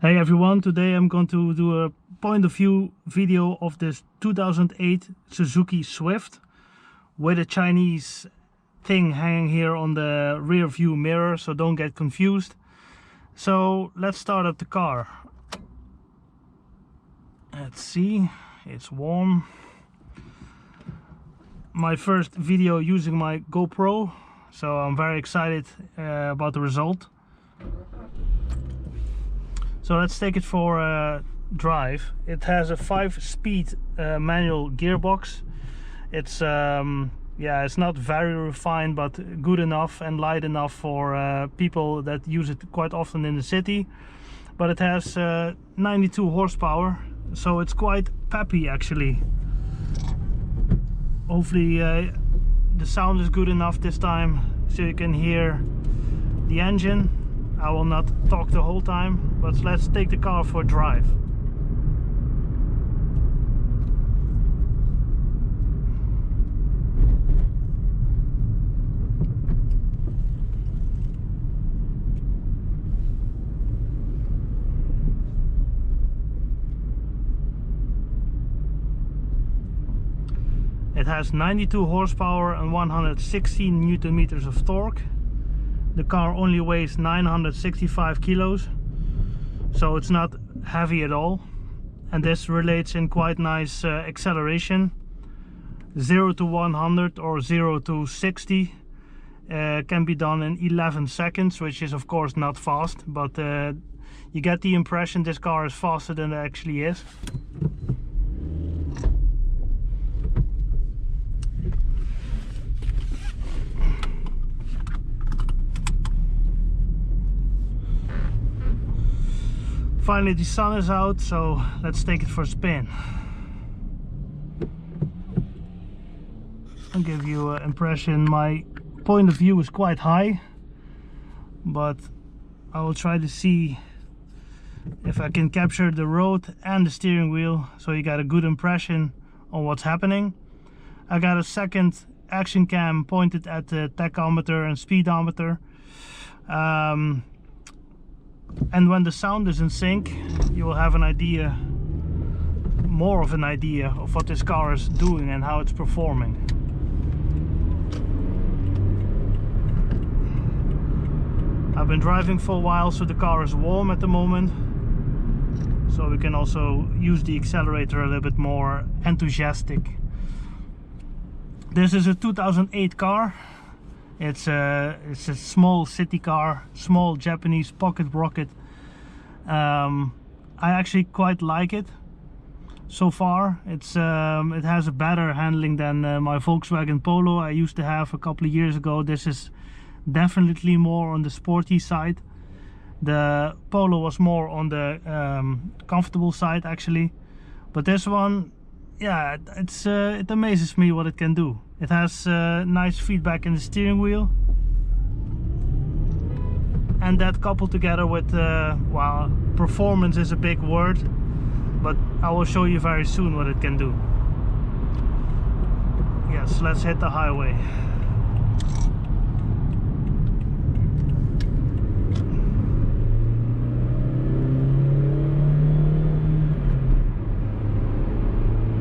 Hey everyone, today I'm going to do a point of view video of this 2008 Suzuki Swift with a Chinese thing hanging here on the rear view mirror, so don't get confused. So let's start up the car. Let's see, it's warm. My first video using my GoPro, so I'm very excited about the result. So let's take it for a drive. It has a 5-speed manual gearbox. It's it's not very refined, but good enough and light enough for people that use it quite often in the city. But it has 92 horsepower, so it's quite peppy actually. Hopefully the sound is good enough this time so you can hear the engine. I will not talk the whole time, but let's take the car for a drive. It has 92 horsepower and 116 Newton meters of torque. The car only weighs 965 kilos, so it's not heavy at all, and this relates in quite nice acceleration. 0 to 100 or 0 to 60 can be done in 11 seconds, which is of course not fast, but you get the impression this car is faster than it actually is. Finally the sun is out, so let's take it for a spin. I'll give you an impression. My point of view is quite high, but I will try to see if I can capture the road and the steering wheel so you got a good impression on what's happening. I got a second action cam pointed at the tachometer and speedometer. And when the sound is in sync, you will have an idea, more of an idea of what this car is doing and how it's performing. I've been driving for a while, so the car is warm at the moment, so we can also use the accelerator a little bit more enthusiastic. This is a 2008 car. It's a small city car, small Japanese pocket rocket. I actually quite like it so far. It has a better handling than my Volkswagen Polo I used to have a couple of years ago. This is definitely more on the sporty side. The Polo was more on the comfortable side actually, but this one, yeah, it amazes me what it can do. It has nice feedback in the steering wheel, and that coupled together with well, performance is a big word, but I will show you very soon what it can do. Yes, let's hit the highway.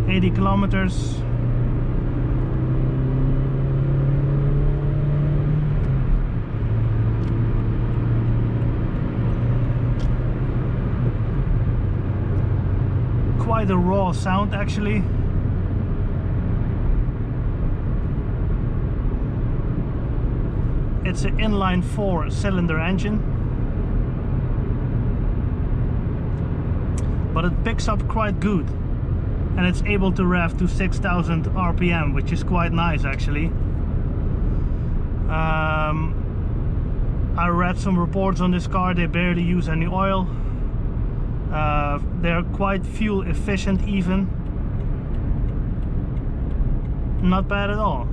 $80 kilometers. Quite a raw sound actually. It's an inline 4-cylinder engine, but it picks up quite good, and it's able to rev to 6,000 RPM, which is quite nice actually. I read some reports on this car, they barely use any oil. They're quite fuel efficient even. Not bad at all.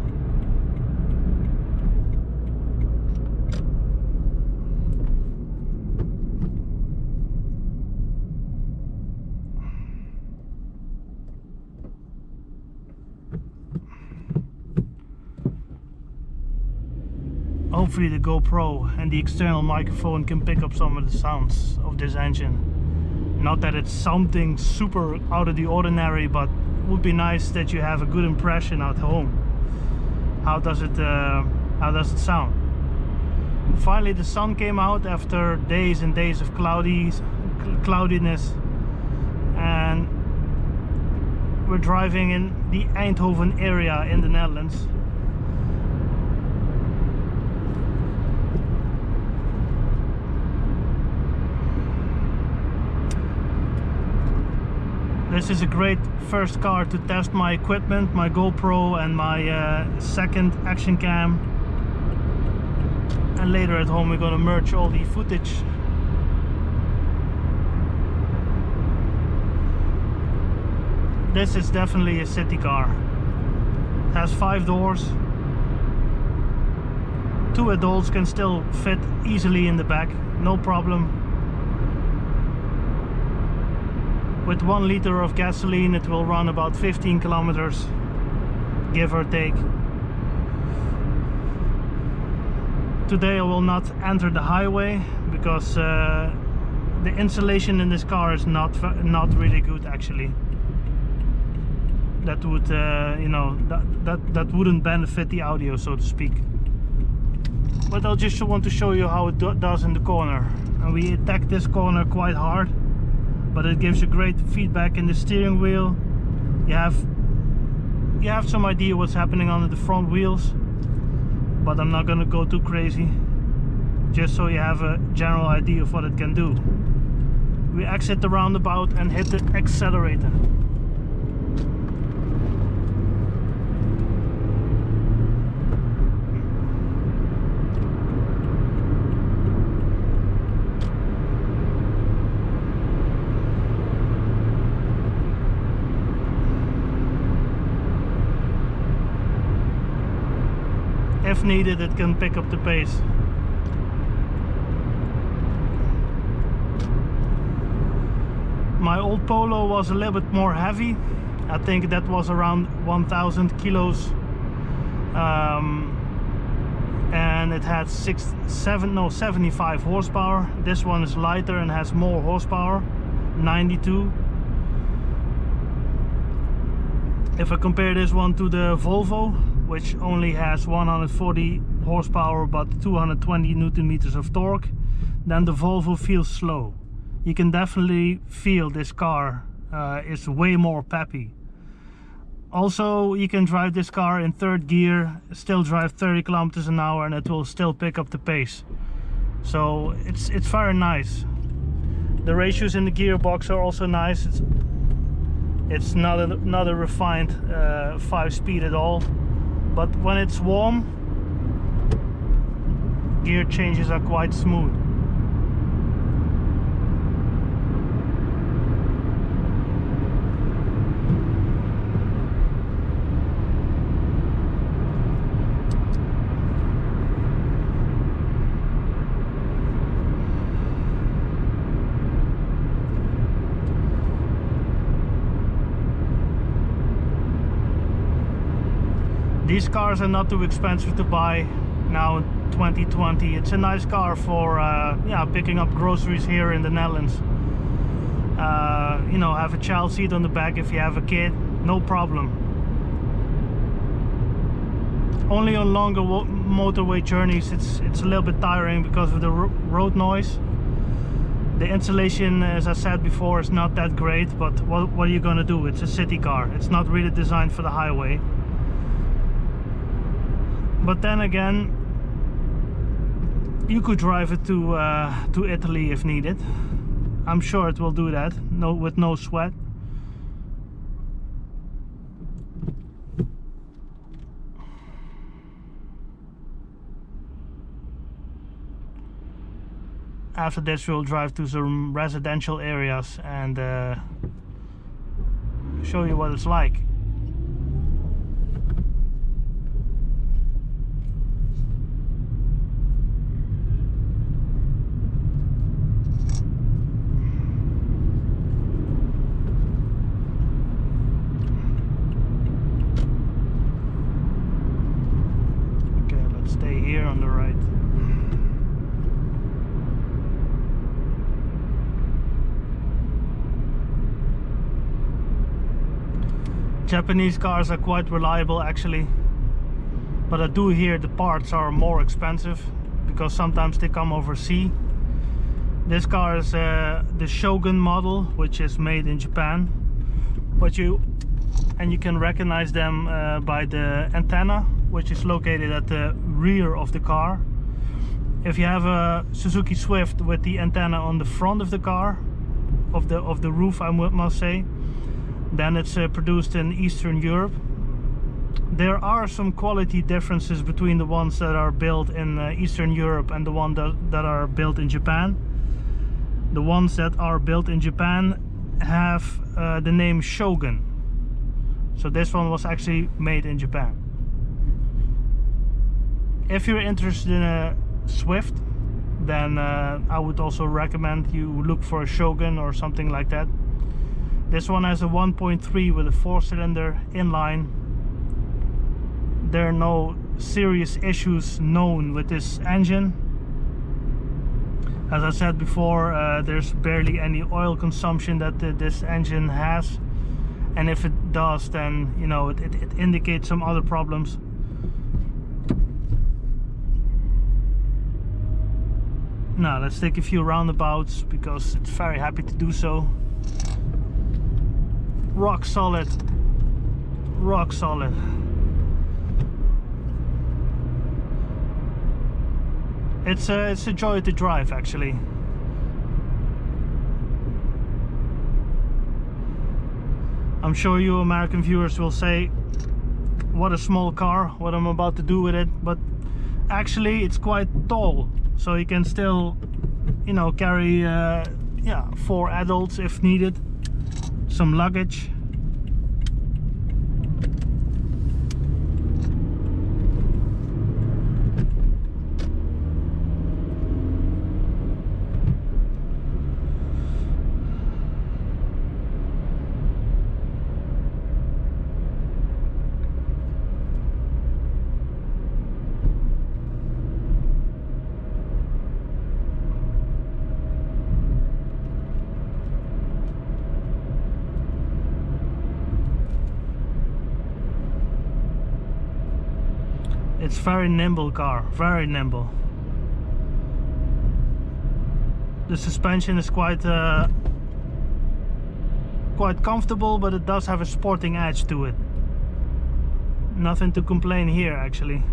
Hopefully the GoPro and the external microphone can pick up some of the sounds of this engine. Not that it's something super out of the ordinary, but it would be nice that you have a good impression at home. How does it sound? Finally the sun came out after days and days of cloudiness, and we're driving in the Eindhoven area in the Netherlands. This is a great first car to test my equipment, my GoPro and my second action cam. And later at home we're going to merge all the footage. This is definitely a city car. It has 5 doors. 2 adults can still fit easily in the back, no problem. With 1 liter of gasoline it will run about 15 kilometers, give or take. Today I will not enter the highway because the insulation in this car is not really good actually. That would you know, that wouldn't benefit the audio, so to speak. But I'll just want to show you how it does in the corner. And we attack this corner quite hard, but it gives you great feedback in the steering wheel. You have some idea what's happening under the front wheels, but I'm not gonna go too crazy, just so you have a general idea of what it can do. We exit the roundabout and hit the accelerator. If needed, it can pick up the pace. My old Polo was a little bit more heavy. I think that was around 1000 kilos. And it had 75 horsepower. This one is lighter and has more horsepower, 92. If I compare this one to the Volvo, which only has 140 horsepower but 220 newton meters of torque, then the Volvo feels slow. You can definitely feel this car is way more peppy. Also, you can drive this car in 3rd gear, still drive 30 kilometers an hour, and it will still pick up the pace. So it's very nice. The ratios in the gearbox are also nice. It's not a refined 5-speed at all. But when it's warm, gear changes are quite smooth. These cars are not too expensive to buy now in 2020. It's a nice car for yeah, picking up groceries here in the Netherlands. You know, have a child seat on the back if you have a kid, no problem. Only on longer motorway journeys it's a little bit tiring because of the road noise. The insulation, as I said before, is not that great, but what are you gonna do? It's a city car. It's not really designed for the highway. But then again, you could drive it to Italy if needed. I'm sure it will do that, with no sweat. After this we'll drive to some residential areas and show you what it's like. Japanese cars are quite reliable actually, but I do hear the parts are more expensive because sometimes they come overseas. This car is the Shogun model, which is made in Japan, but you can recognize them by the antenna, which is located at the rear of the car. If you have a Suzuki Swift with the antenna on the front of the car, of the roof, I must say, then it's produced in Eastern Europe. There are some quality differences between the ones that are built in Eastern Europe and the ones that are built in Japan. The ones that are built in Japan have the name Shogun. So this one was actually made in Japan. If you're interested in a Swift, then I would also recommend you look for a Shogun or something like that. This one has a 1.3 with a 4-cylinder inline. There are no serious issues known with this engine. As I said before, there's barely any oil consumption that this engine has, and if it does, then you know it indicates some other problems. Now let's take a few roundabouts because it's very happy to do so. Rock solid, rock solid. It's a joy to drive actually. I'm sure you American viewers will say, what a small car, what I'm about to do with it, but actually it's quite tall, so you can still, you know, carry 4 adults if needed, some luggage. It's very nimble car, very nimble. The suspension is quite comfortable, but it does have a sporting edge to it. Nothing to complain here actually.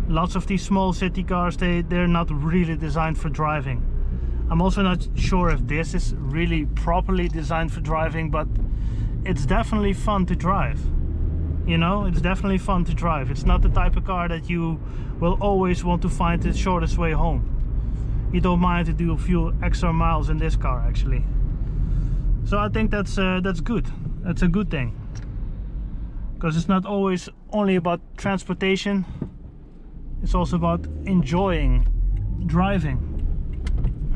Lots of these small city cars, they're not really designed for driving. I'm also not sure if this is really properly designed for driving, but it's definitely fun to drive. You know, it's definitely fun to drive. It's not the type of car that you will always want to find the shortest way home. You don't mind to do a few extra miles in this car actually. So I think that's good. That's a good thing, because it's not always only about transportation. It's also about enjoying driving.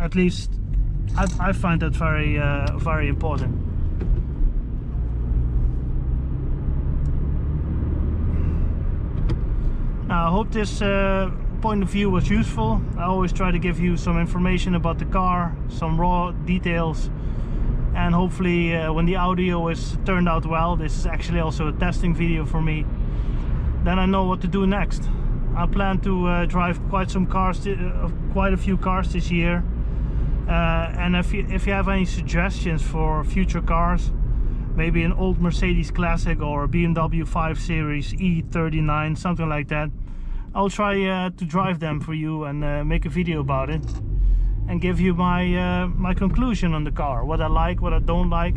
At least I find that very important. Now, I hope this point of view was useful. I always try to give you some information about the car, some raw details, and hopefully when the audio is turned out well, this is actually also a testing video for me, then I know what to do next. I plan to drive quite a few cars this year, and if you have any suggestions for future cars, maybe an old Mercedes Classic or a BMW 5 Series E39, something like that, I'll try to drive them for you and make a video about it and give you my conclusion on the car, what I like, what I don't like.